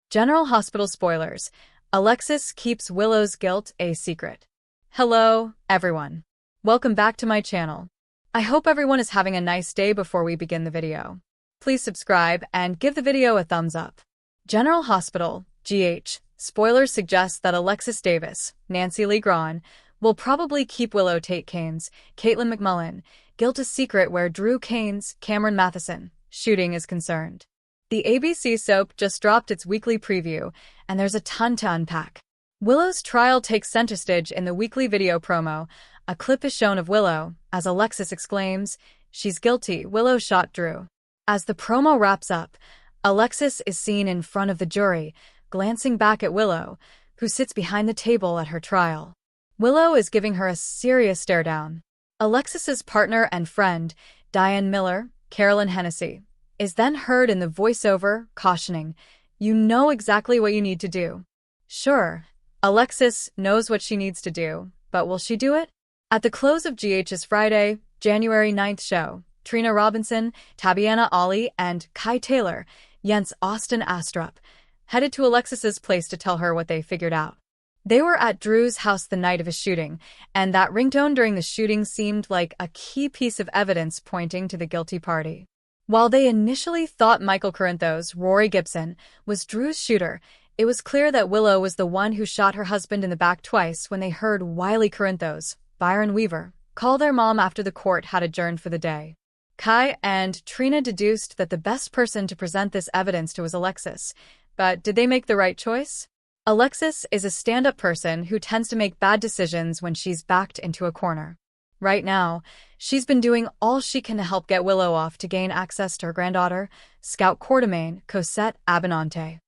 General Hospital spoilers. Alexis keeps Willow's guilt a secret. Hello, everyone. Welcome back to my channel. I hope everyone is having a nice day before we begin the video. Please subscribe and give the video a thumbs up. General Hospital, GH, spoilers suggest that Alexis Davis, Nancy Lee Grahn, will probably keep Willow Tate Kane's, Caitlin McMullen, guilt a secret where Drew Kane's, Cameron Matheson, shooting is concerned. The ABC soap just dropped its weekly preview, and there's a ton to unpack. Willow's trial takes center stage in the weekly video promo. A clip is shown of Willow, as Alexis exclaims, "She's guilty, Willow shot Drew." As the promo wraps up, Alexis is seen in front of the jury, glancing back at Willow, who sits behind the table at her trial. Willow is giving her a serious stare down. Alexis's partner and friend, Diane Miller, Carolyn Hennessy, is then heard in the voiceover, cautioning, "You know exactly what you need to do." Sure, Alexis knows what she needs to do, but will she do it? At the close of GH's Friday, January 9th show, Trina Robinson, Tabiana Ali, and Kai Taylor, Jens Austin Astrup, headed to Alexis's place to tell her what they figured out. They were at Drew's house the night of his shooting, and that ringtone during the shooting seemed like a key piece of evidence pointing to the guilty party. While they initially thought Michael Corinthos, Rory Gibson, was Drew's shooter, it was clear that Willow was the one who shot her husband in the back twice when they heard Wiley Corinthos, Byron Weaver, call their mom after the court had adjourned for the day. Kai and Trina deduced that the best person to present this evidence to was Alexis, but did they make the right choice? Alexis is a stand-up person who tends to make bad decisions when she's backed into a corner. Right now, she's been doing all she can to help get Willow off to gain access to her granddaughter, Scout Quartermain Cosette Abinante.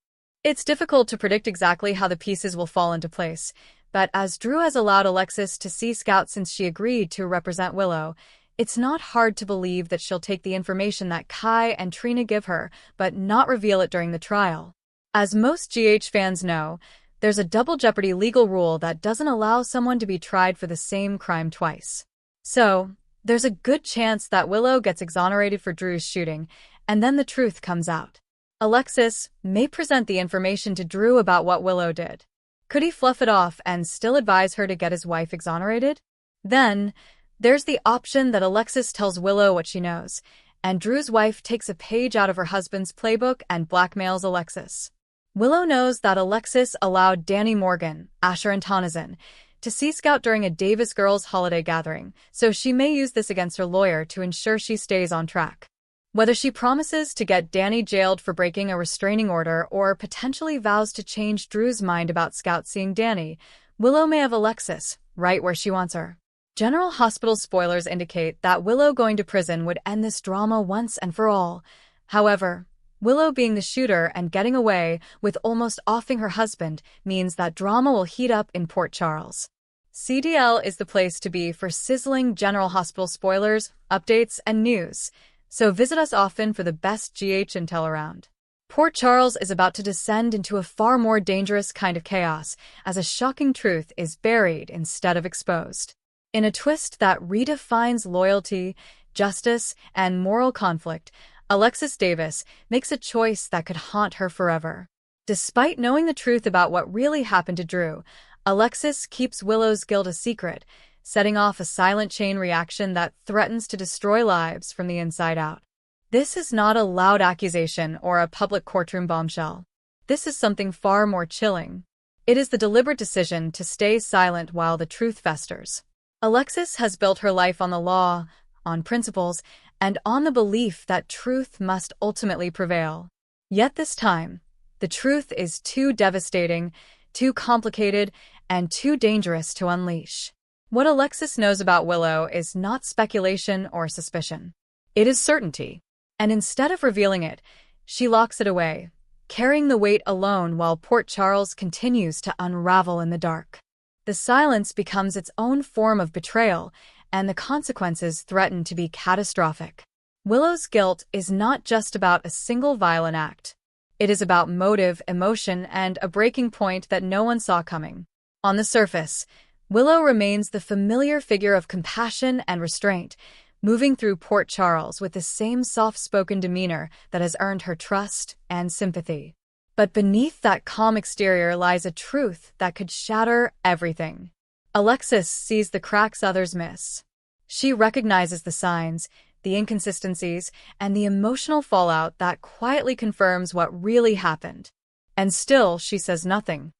It's difficult to predict exactly how the pieces will fall into place, but as Drew has allowed Alexis to see Scout since she agreed to represent Willow, it's not hard to believe that she'll take the information that Kai and Trina give her, but not reveal it during the trial. As most GH fans know, there's a double jeopardy legal rule that doesn't allow someone to be tried for the same crime twice. So, there's a good chance that Willow gets exonerated for Drew's shooting, and then the truth comes out. Alexis may present the information to Drew about what Willow did. Could he fluff it off and still advise her to get his wife exonerated? Then, there's the option that Alexis tells Willow what she knows, and Drew's wife takes a page out of her husband's playbook and blackmails Alexis. Willow knows that Alexis allowed Danny Morgan, Asher and Tonizin, to see Scout during a Davis Girls holiday gathering, so she may use this against her lawyer to ensure she stays on track. Whether she promises to get Danny jailed for breaking a restraining order or potentially vows to change Drew's mind about Scout seeing Danny, Willow may have Alexis right where she wants her. General Hospital spoilers indicate that Willow going to prison would end this drama once and for all. However, Willow being the shooter and getting away with almost offing her husband means that drama will heat up in Port Charles. CDL is the place to be for sizzling General Hospital spoilers, updates, and news, so visit us often for the best GH intel around. Port Charles is about to descend into a far more dangerous kind of chaos, as a shocking truth is buried instead of exposed. In a twist that redefines loyalty, justice, and moral conflict, Alexis Davis makes a choice that could haunt her forever. Despite knowing the truth about what really happened to Drew, Alexis keeps Willow's guilt a secret, setting off a silent chain reaction that threatens to destroy lives from the inside out. This is not a loud accusation or a public courtroom bombshell. This is something far more chilling. It is the deliberate decision to stay silent while the truth festers. Alexis has built her life on the law, on principles, and on the belief that truth must ultimately prevail. Yet this time, the truth is too devastating, too complicated, and too dangerous to unleash. What Alexis knows about Willow is not speculation or suspicion. It is certainty. And instead of revealing it, she locks it away, carrying the weight alone while Port Charles continues to unravel in the dark. The silence becomes its own form of betrayal, and the consequences threaten to be catastrophic. Willow's guilt is not just about a single violent act. It is about motive, emotion, and a breaking point that no one saw coming. On the surface, Willow remains the familiar figure of compassion and restraint, moving through Port Charles with the same soft-spoken demeanor that has earned her trust and sympathy. But beneath that calm exterior lies a truth that could shatter everything. Alexis sees the cracks others miss. She recognizes the signs, the inconsistencies, and the emotional fallout that quietly confirms what really happened. And still, she says nothing.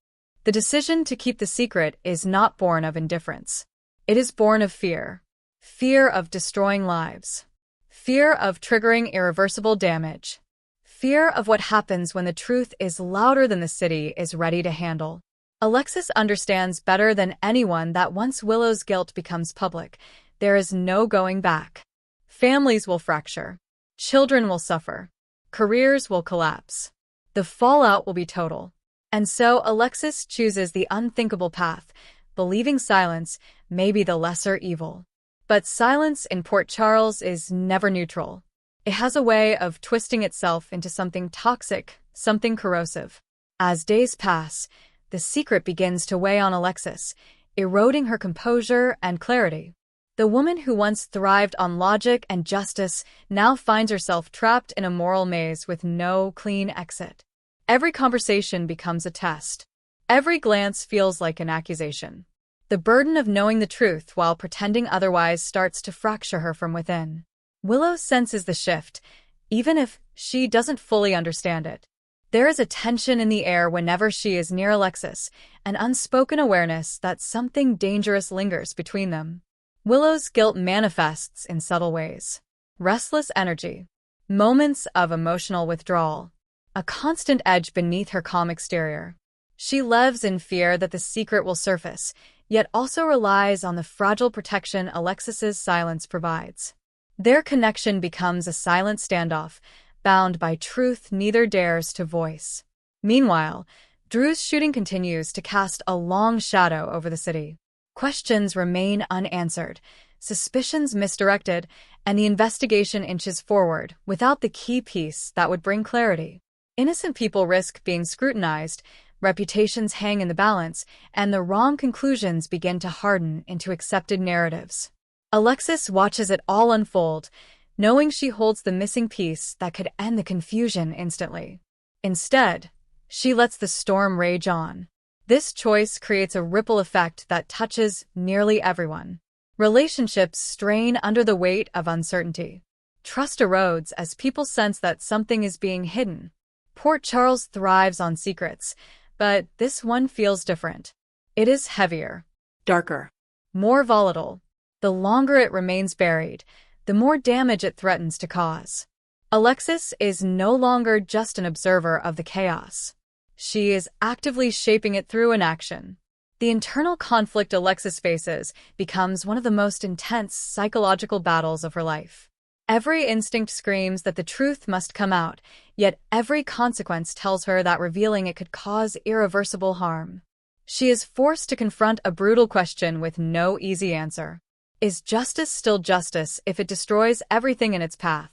The decision to keep the secret is not born of indifference. It is born of fear. Fear of destroying lives. Fear of triggering irreversible damage. Fear of what happens when the truth is louder than the city is ready to handle. Alexis understands better than anyone that once Willow's guilt becomes public, there is no going back. Families will fracture. Children will suffer. Careers will collapse. The fallout will be total. And so Alexis chooses the unthinkable path, believing silence may be the lesser evil. But silence in Port Charles is never neutral. It has a way of twisting itself into something toxic, something corrosive. As days pass, the secret begins to weigh on Alexis, eroding her composure and clarity. The woman who once thrived on logic and justice now finds herself trapped in a moral maze with no clean exit. Every conversation becomes a test. Every glance feels like an accusation. The burden of knowing the truth while pretending otherwise starts to fracture her from within. Willow senses the shift, even if she doesn't fully understand it. There is a tension in the air whenever she is near Alexis, an unspoken awareness that something dangerous lingers between them. Willow's guilt manifests in subtle ways. Restless energy, moments of emotional withdrawal, a constant edge beneath her calm exterior. She lives in fear that the secret will surface, yet also relies on the fragile protection Alexis's silence provides. Their connection becomes a silent standoff, bound by truth neither dares to voice. Meanwhile, Drew's shooting continues to cast a long shadow over the city. Questions remain unanswered, suspicions misdirected, and the investigation inches forward without the key piece that would bring clarity. Innocent people risk being scrutinized, reputations hang in the balance, and the wrong conclusions begin to harden into accepted narratives. Alexis watches it all unfold, knowing she holds the missing piece that could end the confusion instantly. Instead, she lets the storm rage on. This choice creates a ripple effect that touches nearly everyone. Relationships strain under the weight of uncertainty. Trust erodes as people sense that something is being hidden. Port Charles thrives on secrets, but this one feels different. It is heavier, darker, more volatile. The longer it remains buried, the more damage it threatens to cause. Alexis is no longer just an observer of the chaos. She is actively shaping it through inaction. The internal conflict Alexis faces becomes one of the most intense psychological battles of her life. Every instinct screams that the truth must come out, yet every consequence tells her that revealing it could cause irreversible harm. She is forced to confront a brutal question with no easy answer. Is justice still justice if it destroys everything in its path?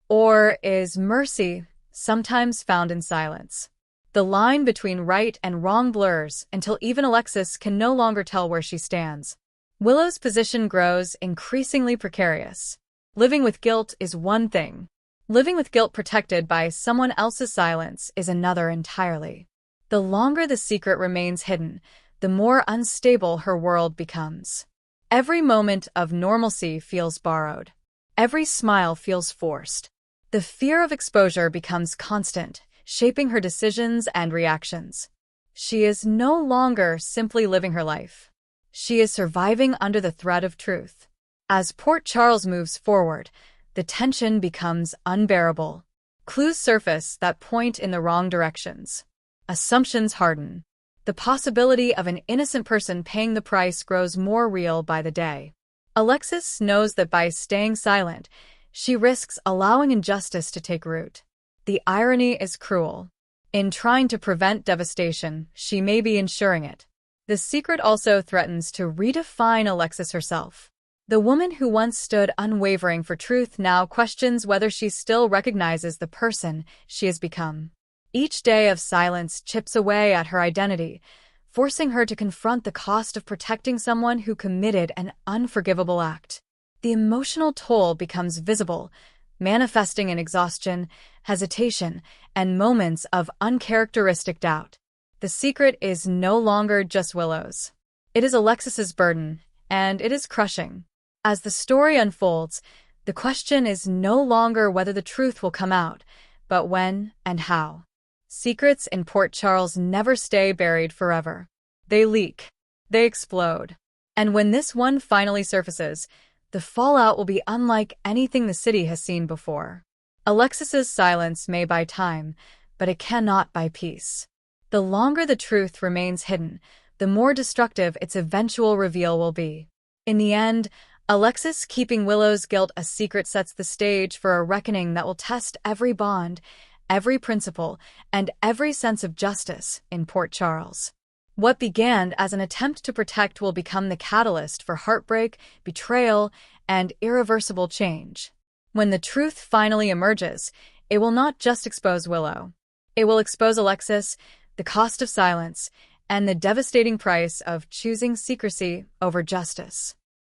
Or is mercy sometimes found in silence? The line between right and wrong blurs until even Alexis can no longer tell where she stands. Willow's position grows increasingly precarious. Living with guilt is one thing. Living with guilt protected by someone else's silence is another entirely. The longer the secret remains hidden, the more unstable her world becomes. Every moment of normalcy feels borrowed. Every smile feels forced. The fear of exposure becomes constant, shaping her decisions and reactions. She is no longer simply living her life. She is surviving under the threat of truth. As Port Charles moves forward, the tension becomes unbearable. Clues surface that point in the wrong directions. Assumptions harden. The possibility of an innocent person paying the price grows more real by the day. Alexis knows that by staying silent, she risks allowing injustice to take root. The irony is cruel. In trying to prevent devastation, she may be ensuring it. The secret also threatens to redefine Alexis herself. The woman who once stood unwavering for truth now questions whether she still recognizes the person she has become. Each day of silence chips away at her identity, forcing her to confront the cost of protecting someone who committed an unforgivable act. The emotional toll becomes visible, manifesting in exhaustion, hesitation, and moments of uncharacteristic doubt. The secret is no longer just Willow's. It is Alexis's burden, and it is crushing. As the story unfolds, the question is no longer whether the truth will come out, but when and how. Secrets in Port Charles never stay buried forever. They leak. They explode. And when this one finally surfaces, the fallout will be unlike anything the city has seen before. Alexis's silence may buy time, but it cannot buy peace. The longer the truth remains hidden, the more destructive its eventual reveal will be. In the end, Alexis keeping Willow's guilt a secret sets the stage for a reckoning that will test every bond, every principle, and every sense of justice in Port Charles. What began as an attempt to protect will become the catalyst for heartbreak, betrayal, and irreversible change. When the truth finally emerges, it will not just expose Willow. It will expose Alexis, the cost of silence, and the devastating price of choosing secrecy over justice.